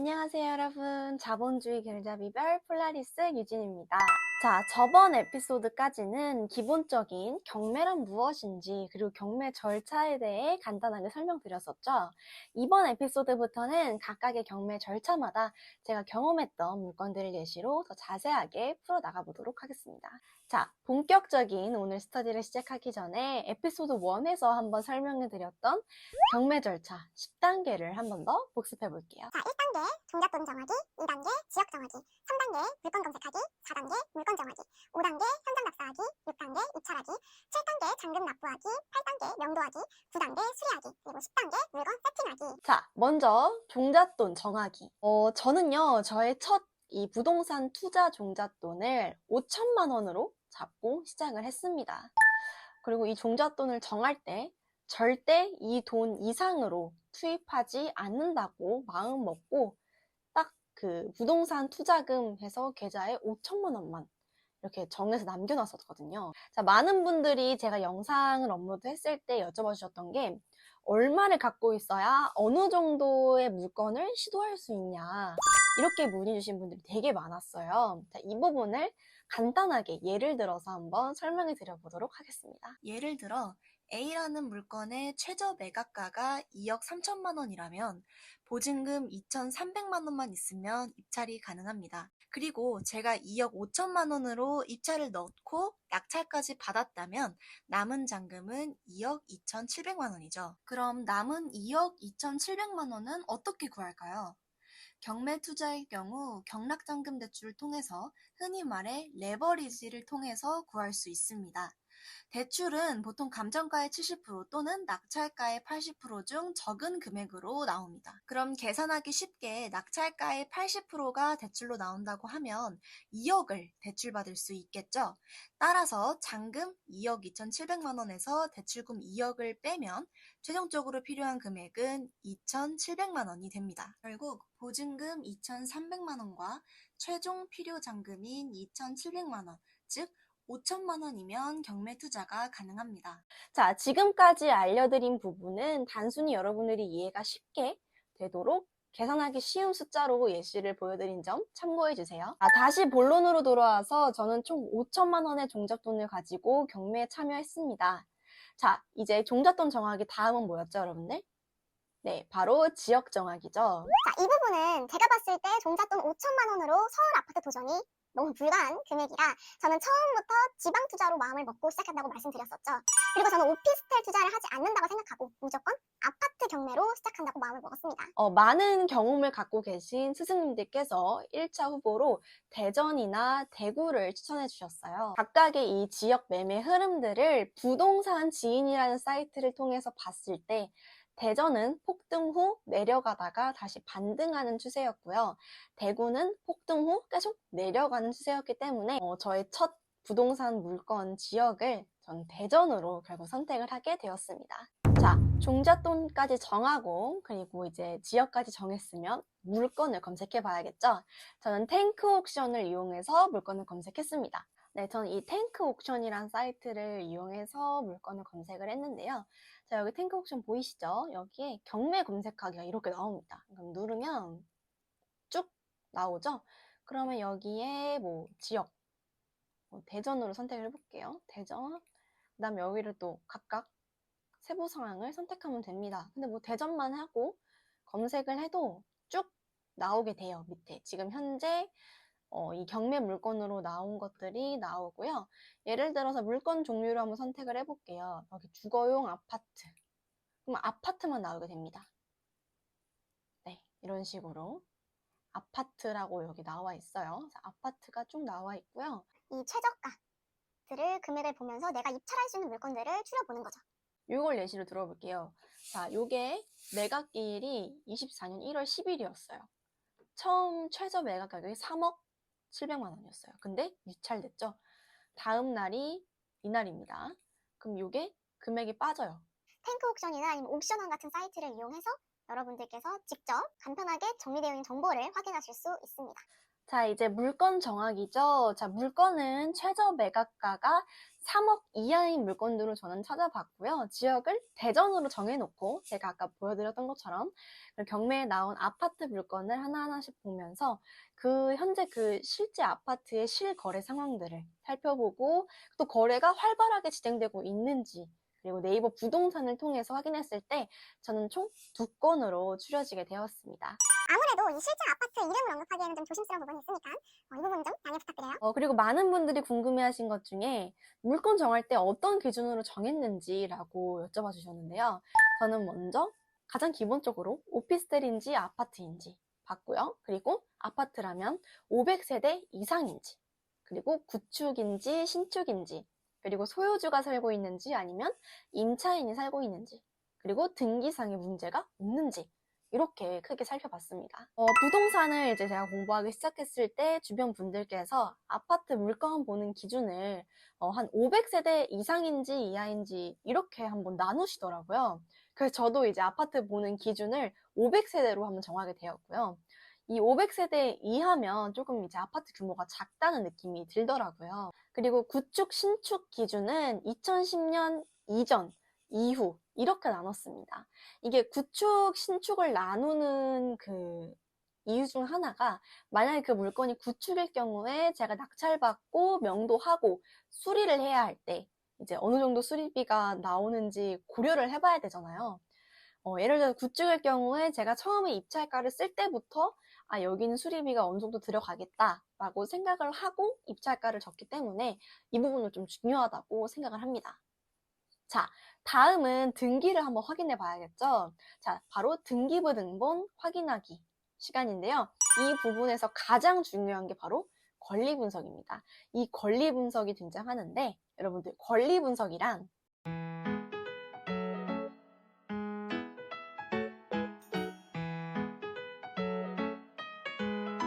안녕하세요, 여러분. 자본주의 길잡이별 폴라리스 유진입니다. 자, 저번 에피소드까지는 기본적인 경매란 무엇인지 그리고 경매 절차에 대해 간단하게 설명드렸었죠. 이번 에피소드부터는 각각의 경매 절차마다 제가 경험했던 물건들을 예시로 더 자세하게 풀어나가 보도록 하겠습니다. 자, 본격적인 오늘 스터디를 시작하기 전에 에피소드 1에서 한번 설명해드렸던 경매 절차 10단계를 한 번 더 복습해 볼게요. 자, 1단계 종잣돈 정하기, 2단계 지역 정하기, 3단계 물건 검색하기, 4단계 물건 정하기, 5단계 현장 답사하기, 6단계 입찰하기, 7단계 잔금 납부하기, 8단계 명도하기, 9단계 수리하기, 그리고 10단계 물건 세팅하기. 자, 먼저 종잣돈 정하기. 저는요, 저의 첫 이 부동산 투자 종잣돈을 5천만 원으로 잡고 시작을 했습니다. 그리고 이 종잣돈을 정할 때 절대 이 돈 이상으로 투입하지 않는다고 마음 먹고 딱 그 부동산 투자금 해서 계좌에 5천만 원만 이렇게 정해서 남겨놨었거든요. 자, 많은 분들이 제가 영상을 업로드했을 때 여쭤봐 주셨던 게 얼마를 갖고 있어야 어느 정도의 물건을 시도할 수 있냐, 이렇게 문의 주신 분들이 되게 많았어요. 자, 이 부분을 간단하게 예를 들어서 한번 설명해 드려 보도록 하겠습니다. 예를 들어 A라는 물건의 최저 매각가가 2억 3천만 원이라면 보증금 2,300만 원만 있으면 입찰이 가능합니다. 그리고 제가 2억 5천만 원으로 입찰을 넣고 낙찰까지 받았다면 남은 잔금은 2억 2,700만 원이죠. 그럼 남은 2억 2,700만 원은 어떻게 구할까요? 경매 투자의 경우 경락잔금 대출을 통해서 흔히 말해 레버리지를 통해서 구할 수 있습니다. 대출은 보통 감정가의 70% 또는 낙찰가의 80% 중 적은 금액으로 나옵니다. 그럼 계산하기 쉽게 낙찰가의 80%가 대출로 나온다고 하면 2억을 대출받을 수 있겠죠. 따라서 잔금 2억 2,700만 원에서 대출금 2억을 빼면 최종적으로 필요한 금액은 2,700만 원이 됩니다. 결국 보증금 2,300만 원과 최종 필요 잔금인 2,700만 원, 즉 5천만 원이면 경매 투자가 가능합니다. 자, 지금까지 알려드린 부분은 단순히 여러분들이 이해가 쉽게 되도록 계산하기 쉬운 숫자로 예시를 보여드린 점 참고해주세요. 다시 본론으로 돌아와서 저는 총 5천만 원의 종잣돈을 가지고 경매에 참여했습니다. 자, 이제 종잣돈 정하기 다음은 뭐였죠, 여러분들? 네, 바로 지역 정하기죠. 자, 이 부분은 제가 봤을 때 종잣돈 5천만 원으로 서울 아파트 도전이 너무 불가한 금액이라 저는 처음부터 지방 투자로 마음을 먹고 시작한다고 말씀드렸었죠. 그리고 저는 오피스텔 투자를 하지 않는다고 생각하고 무조건 아파트 경매로 시작한다고 마음을 먹었습니다. 많은 경험을 갖고 계신 스승님들께서 1차 후보로 대전이나 대구를 추천해 주셨어요. 각각의 이 지역 매매 흐름들을 부동산 지인이라는 사이트를 통해서 봤을 때 대전은 폭등 후 내려가다가 다시 반등하는 추세였고요. 대구는 폭등 후 계속 내려가는 추세였기 때문에 저의 첫 부동산 물건 지역을 전 대전으로 결국 선택을 하게 되었습니다. 자, 종잣돈까지 정하고 그리고 이제 지역까지 정했으면 물건을 검색해 봐야겠죠. 저는 탱크 옥션을 이용해서 물건을 검색했습니다. 네, 저는 이 탱크 옥션이란 사이트를 이용해서 물건을 검색을 했는데요. 자, 여기 탱크 옥션 보이시죠? 여기에 경매 검색하기가 이렇게 나옵니다. 그럼 누르면 쭉 나오죠? 그러면 여기에 뭐 지역, 대전으로 선택을 해볼게요. 대전. 그 다음에 여기를 또 각각 세부 사항을 선택하면 됩니다. 근데 뭐 대전만 하고 검색을 해도 쭉 나오게 돼요. 밑에 지금 현재 이 경매 물건으로 나온 것들이 나오고요. 예를 들어서 물건 종류를 한번 선택을 해볼게요. 여기 주거용 아파트. 그럼 아파트만 나오게 됩니다. 네, 이런 식으로 아파트라고 여기 나와 있어요. 자, 아파트가 쭉 나와 있고요. 이 최저가들을 금액을 보면서 내가 입찰할 수 있는 물건들을 추려보는 거죠. 이걸 예시로 들어볼게요. 자, 요게 매각일이 24년 1월 10일이었어요. 처음 최저 매각 가격이 3억 700만 원이었어요. 근데 유찰됐죠. 다음 날이 이날입니다. 그럼 요게 금액이 빠져요. 탱크 옥션이나 아니면 옥션원 같은 사이트를 이용해서 여러분들께서 직접 간편하게 정리되어 있는 정보를 확인하실 수 있습니다. 자, 이제 물건 정하기죠. 자, 물건은 최저 매각가가 3억 이하인 물건들로 저는 찾아봤고요. 지역을 대전으로 정해놓고 제가 아까 보여드렸던 것처럼 경매에 나온 아파트 물건을 하나하나씩 보면서 현재 실제 아파트의 실거래 상황들을 살펴보고 또 거래가 활발하게 진행되고 있는지 그리고 네이버 부동산을 통해서 확인했을 때 저는 총 2건으로 추려지게 되었습니다. 아무래도 이 실제 아파트 이름을 언급하기에는 좀 조심스러운 부분이 있으니까 이 부분 좀 양해 부탁드려요. 그리고 많은 분들이 궁금해하신 것 중에 물건 정할 때 어떤 기준으로 정했는지라고 여쭤봐 주셨는데요. 저는 먼저 가장 기본적으로 오피스텔인지 아파트인지 봤고요. 그리고 아파트라면 500세대 이상인지, 그리고 구축인지 신축인지, 그리고 소유주가 살고 있는지 아니면 임차인이 살고 있는지, 그리고 등기상의 문제가 없는지 이렇게 크게 살펴봤습니다. 부동산을 이제 제가 공부하기 시작했을 때 주변 분들께서 아파트 물건 보는 기준을 한 500세대 이상인지 이하인지 이렇게 한번 나누시더라고요. 그래서 저도 이제 아파트 보는 기준을 500세대로 한번 정하게 되었고요. 이 500세대 이하면 조금 이제 아파트 규모가 작다는 느낌이 들더라고요. 그리고 구축, 신축 기준은 2010년 이전, 이후 이렇게 나눴습니다. 이게 구축, 신축을 나누는 이유 중 하나가 만약에 그 물건이 구축일 경우에 제가 낙찰받고 명도하고 수리를 해야 할 때 이제 어느 정도 수리비가 나오는지 고려를 해봐야 되잖아요. 예를 들어 구축일 경우에 제가 처음에 입찰가를 쓸 때부터 여기는 수리비가 어느 정도 들어가겠다라고 생각을 하고 입찰가를 줬기 때문에 이 부분은 좀 중요하다고 생각을 합니다. 자, 다음은 등기를 한번 확인해 봐야겠죠? 자, 바로 등기부 등본 확인하기 시간인데요. 이 부분에서 가장 중요한 게 바로 권리 분석입니다. 이 권리 분석이 등장하는데 여러분들 권리 분석이란